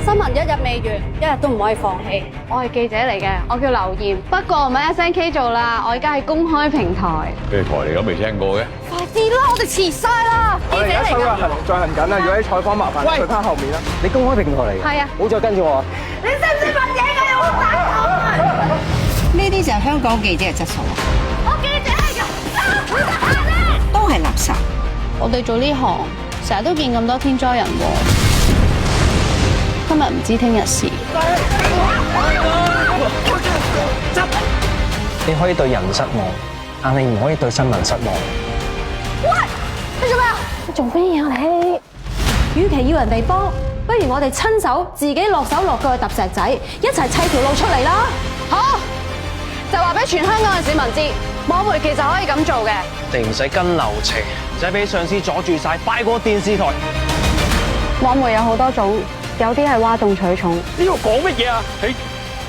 新聞一日未完，一日都唔可以放棄。我係記者嚟嘅，我叫劉艷，不過唔係 SNK 做啦，我而家係公開平台。咩台嚟咁未聽過嘅？快啲啦，我哋遲晒啦！記者嚟㗎。進行緊啊！如果啲採訪麻煩你去翻後面啦。你公開平台嚟嘅？係啊，唔好再跟住我。你識唔識問嘢㗎？有冇打我？呢啲就係香港記者嘅質素，我記者嚟㗎，都係垃圾。我哋做呢行，成日都見咁多天災人禍，今日唔知聽日事。你可以對人失望，但你唔可以對新聞失望。喂，你做咩啊？你做咩啊你？與其要人哋幫，不如我哋親手自己落手落腳去揼石仔，一齊砌條路出嚟啦！好，就話俾全香港嘅市民知，網媒其實可以咁做嘅。你唔使跟流程，唔使俾上司阻住晒，快過電視台。網媒有好多種，有啲係嘩眾取寵。呢個講乜嘢啊？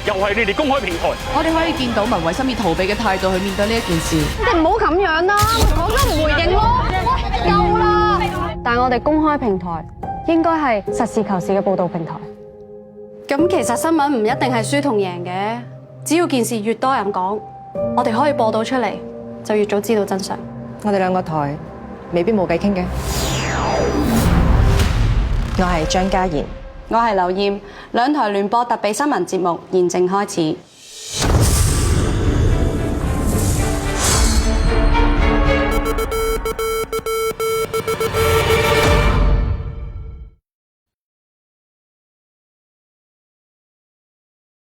又係你哋公開平台。我哋可以見到文慧心以逃避嘅態度去面對呢一件事。你哋唔好咁樣啦，講咗唔回應咯。喂，夠啦！但係我哋公開平台應該係實事求是嘅報導平台。咁其實新聞唔一定係輸同贏嘅，只要件事越多人講，我哋可以播到出嚟，就越早知道真相。我哋兩個台未必冇偈傾嘅。我係張嘉賢。我係劉艷，兩台聯播特備新聞節目現正開始。